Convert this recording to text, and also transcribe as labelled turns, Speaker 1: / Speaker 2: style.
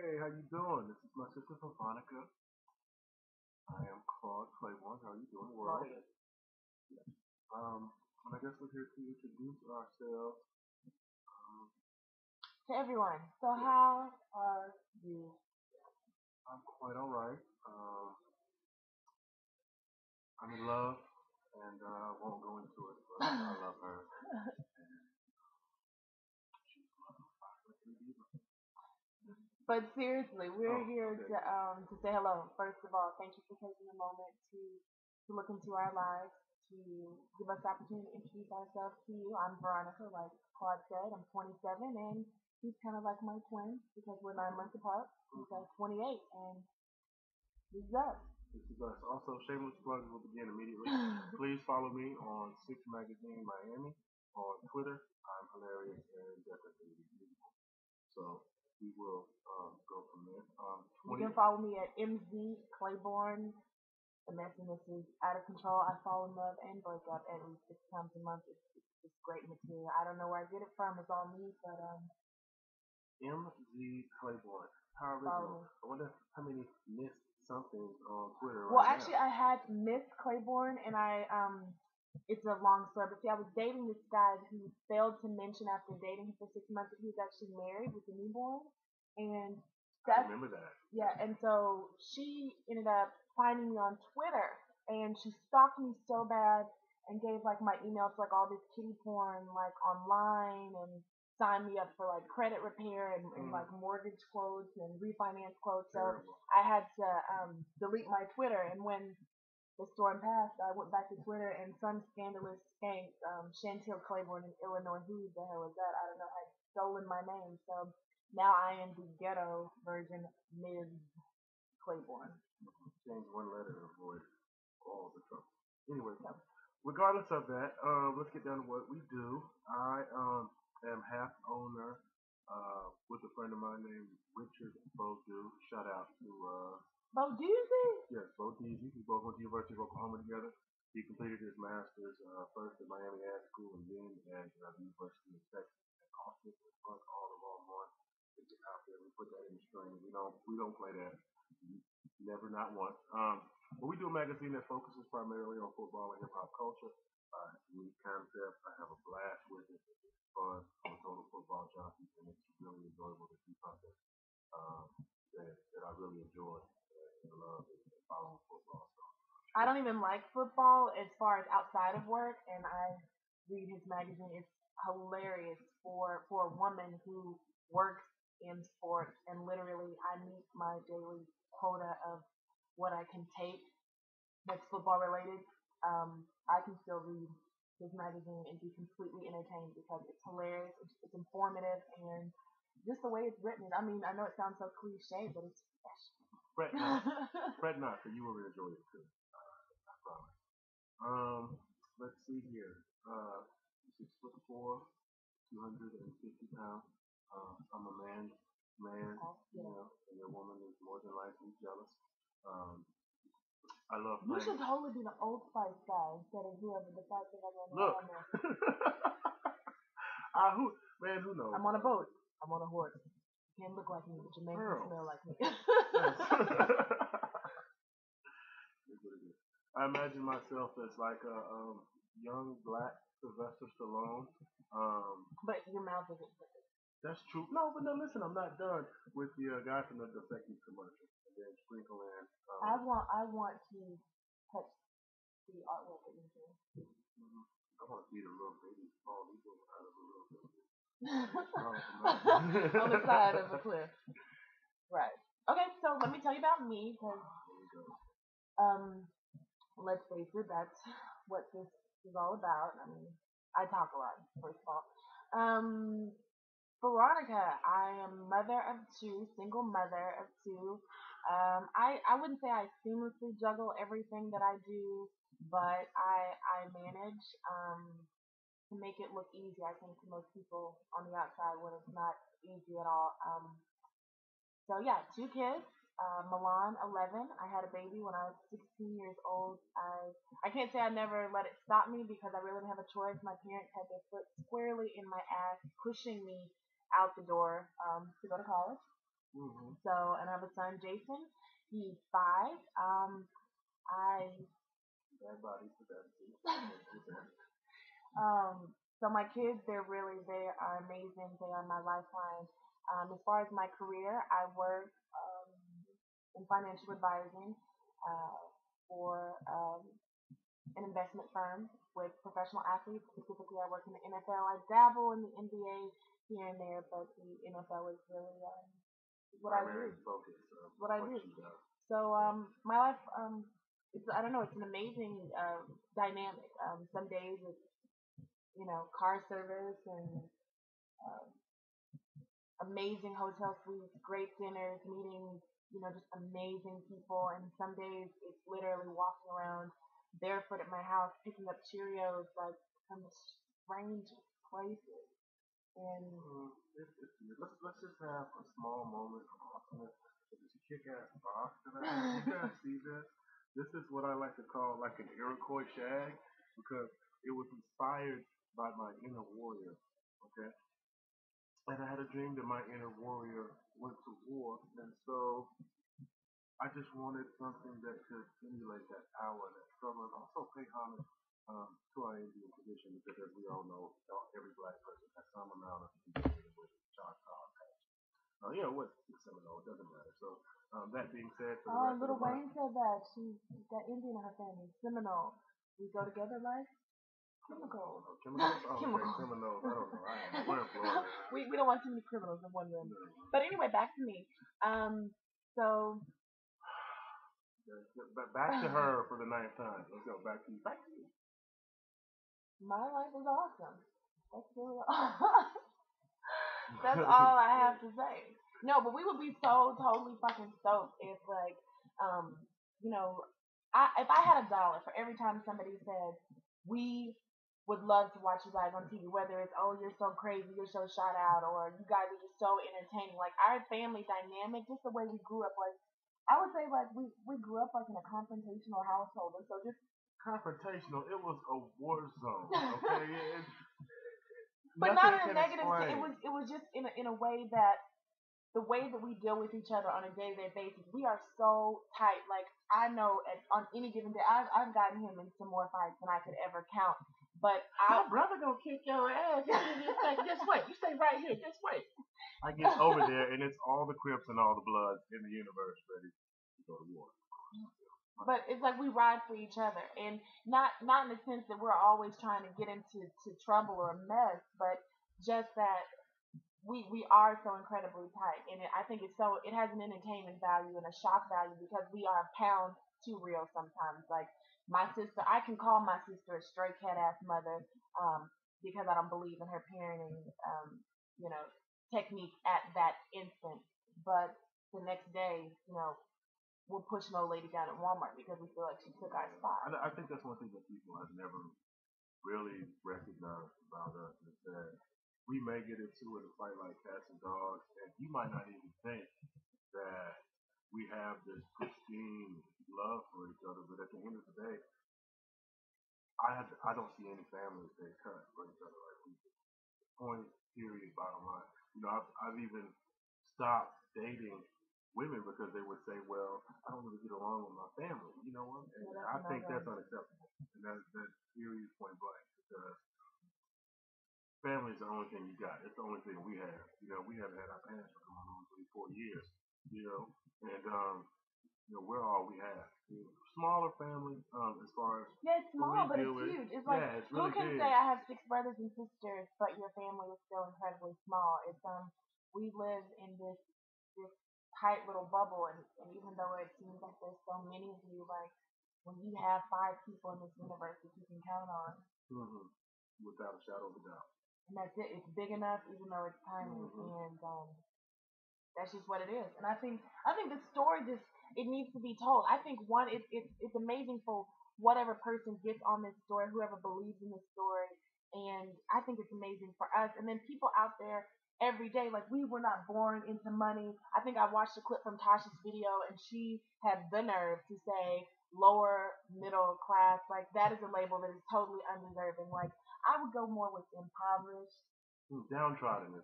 Speaker 1: Hey, how you doing? This is my sister Veronica. I am Claude Clayborne. How you doing, world? And I guess we're here to introduce ourselves. Um,
Speaker 2: To everyone. So how are you?
Speaker 1: I'm quite all right. I'm in love, and I won't go into it, but I love her.
Speaker 2: But seriously, we're
Speaker 1: Oh,
Speaker 2: here
Speaker 1: okay.
Speaker 2: to say hello. First of all, thank you for taking a moment to look into our lives, to give us the opportunity to introduce ourselves to you. I'm Veronica, like Claude said. I'm 27, and he's kind of like my twin because we're 9 months apart. He's like 28, and this is us.
Speaker 1: This is us. Also, shameless plug will begin immediately. Please follow me on Six Magazine Miami on Twitter. I'm hilarious and definitely beautiful. So we will go from there.
Speaker 2: You
Speaker 1: 20.
Speaker 2: can follow me at MZ Clayborne. The messiness is out of control. I fall in love and break up at least 6 times a month. It's great material. I don't know where I get it from. It's all me, but
Speaker 1: MZ Clayborne. How
Speaker 2: follow
Speaker 1: original.
Speaker 2: me.
Speaker 1: I wonder how many missed something on Twitter
Speaker 2: Well,
Speaker 1: right now.
Speaker 2: actually, I had Miss Clayborne, and it's a long story, but see, I was dating this guy who failed to mention after dating him for 6 months that he was actually married with a newborn, and
Speaker 1: I
Speaker 2: that's
Speaker 1: remember that.
Speaker 2: yeah. And so she ended up finding me on Twitter, and she stalked me so bad and gave like my email to like all this kitty porn like online and signed me up for like credit repair and like mortgage quotes and refinance quotes. So
Speaker 1: Terrible.
Speaker 2: I had to delete my Twitter, and when the storm passed, I went back to Twitter, and some scandalous skank, Chantel Clayborne in Illinois, who the hell is that? I don't know, had stolen my name. So now I am the ghetto version, Ms. Clayborne.
Speaker 1: Change one letter to avoid all the trouble. Anyway,
Speaker 2: So,
Speaker 1: regardless of that, let's get down to what we do. I am half owner with a friend of mine named Richard Bodu. Shout out to
Speaker 2: Bo Doozy?
Speaker 1: yes, Bodeezy. We both went to the University of Oklahoma together. He completed his master's first at Miami Ad School and then at the University of Texas at Austin. It's all the wrong one. Get out there. We put that in the string. We don't play that. Never, not once. But we do a magazine that focuses primarily on football and hip hop culture. It's a unique concept. I have a blast with it. It's fun. I'm a total football junkie, and it's really enjoyable to do something that I really enjoy and love and following football. So,
Speaker 2: I don't even like football as far as outside of work, and I read his magazine. It's hilarious for a woman who works in sports, and literally I meet my daily quota of what I can take that's football related. I can still read his magazine and be completely entertained because it's hilarious, it's informative, and just the way it's written. I mean, I know it sounds so cliche, but it's fresh.
Speaker 1: fret not, fret not, for you will enjoy it too. I promise. Let's see here. 6'4", 250 pounds. I'm a man, and your woman is more than likely jealous. Um, I love
Speaker 2: You
Speaker 1: playing.
Speaker 2: should totally be the Old Spice guy instead of whoever the Spice thing I'm
Speaker 1: Look,
Speaker 2: on there.
Speaker 1: who knows?
Speaker 2: I'm on a boat. I'm on a horse. You can't look like me, but you make me
Speaker 1: Girl.
Speaker 2: smell like me.
Speaker 1: Yes. I imagine myself as like a young black Sylvester Stallone.
Speaker 2: But your mouth isn't.
Speaker 1: That's true. No, but no, listen, I'm not done with the guy from the defective commercial. And then sprinkle in.
Speaker 2: I want to touch the artwork that you're doing.
Speaker 1: I want to beat a little baby small eagle out of a little baby.
Speaker 2: On the side of a cliff. Right. Okay, so let me tell you about me, because um, let's face it, that's what this is all about. I mean, I talk a lot, first of all. Um, Veronica, I am mother of two, single mother of two. I wouldn't say I seamlessly juggle everything that I do, but I manage to make it look easy. I think to most people on the outside when it's not easy at all. So yeah, two kids. Milan, 11. I had a baby when I was 16 years old. I can't say I never let it stop me because I really didn't have a choice. My parents had their foot squarely in my ass, pushing me out the door to go to college. So, and I have a son, Jason. He's 5. I
Speaker 1: Everybody's the best.
Speaker 2: so my kids, they are amazing. They are my lifeline. As far as my career, I work in financial advising for an investment firm with professional athletes. Specifically, I work in the NFL. I dabble in the NBA here and there, but the NFL is really what I do.
Speaker 1: Focus.
Speaker 2: What I do. So my life, it's I don't know, it's an amazing dynamic. Some days it's car service and um, amazing hotel suites, great dinners, meeting just amazing people. And some days it's literally walking around barefoot at my house, picking up Cheerios like from the strangest places. And
Speaker 1: let's just have a small moment of awesomeness. It's a kick-ass box that I have. You guys see this? This is what I like to call like an Iroquois shag because it was inspired by my inner warrior. Okay, and I had a dream that my inner warrior went to war, and so I just wanted something that could simulate that power, that struggle, and also pay homage to our Indian tradition because, as we all know, every black person has some amount of Indian with Choctaw. What Seminole, it doesn't matter. So, that being said, for the rest of
Speaker 2: Little
Speaker 1: the month,
Speaker 2: Wayne said that she's got Indian in her family. Seminole. We go together like chemicals.
Speaker 1: Chemicals? Oh, okay,
Speaker 2: Chemicals.
Speaker 1: Seminoles. I don't know. We're in Florida.
Speaker 2: We don't want too many criminals in one room. But anyway, back to me. So
Speaker 1: Back to her for the 9th time. Let's go. Back to you. Back to you.
Speaker 2: My life is awesome. That's really that's all I have to say. No, but we would be so totally fucking stoked if like um you know if I had $1 for every time somebody said we would love to watch you guys on TV, whether it's oh you're so crazy, you're so shot out, or you guys are just so entertaining. Like our family dynamic, just the way we grew up, like I would say like we grew up like in a confrontational household, and so just
Speaker 1: confrontational. It was a war zone. Okay,
Speaker 2: but not in a negative. It was just in a way that the way that we deal with each other on a day-to-day basis, we are so tight. Like I know on any given day, I've gotten him in some more fights than I could ever count. But my brother gonna kick your ass. Just wait. You stay right here. Just wait.
Speaker 1: I get over there, and it's all the Crips and all the Bloods in the universe ready to go to war.
Speaker 2: But it's like we ride for each other, and not in the sense that we're always trying to get into trouble or mess, but just that we are so incredibly tight, and I think it has an entertainment value and a shock value because we are pounds too real sometimes. Like my sister, I can call my sister a stray cat ass mother because I don't believe in her parenting, you know, technique at that instant, but the next day, we'll push an old lady down at Walmart because we feel like she took our spot.
Speaker 1: I think that's one thing that people have never really recognized about us is that we may get into it and fight like cats and dogs, and you might not even think that we have this pristine love for each other, but at the end of the day, I don't see any families that cut for each other like we do. Point, period, bottom line. I've even stopped dating women because they would say, well, I don't really get along with my family. You know what? And I think that's unacceptable. And that's period, point blank. Because family is the only thing you got. It's the only thing we have. We haven't had our parents for going on 3-4 years. And we're all we have. Smaller family, as far as
Speaker 2: it's small, but it's huge. It's like
Speaker 1: it's really
Speaker 2: who can
Speaker 1: big.
Speaker 2: say I have 6 brothers and sisters, but your family is still incredibly small. It's we live in this tight little bubble, and even though it seems like there's so many of you, like when you have 5 people in this universe that you can count on,
Speaker 1: without a shadow of a doubt.
Speaker 2: And that's it. It's big enough, even though it's tiny, and that's just what it is. And I think the story it needs to be told. I think it's amazing for whatever person gets on this story, whoever believes in this story, and I think it's amazing for us. And then people out there every day, like we were not born into money. I think I watched a clip from Tasha's video, and she had the nerve to say lower middle class. Like that is a label that is totally undeserving. Like I would go more with impoverished.
Speaker 1: Downtrodden.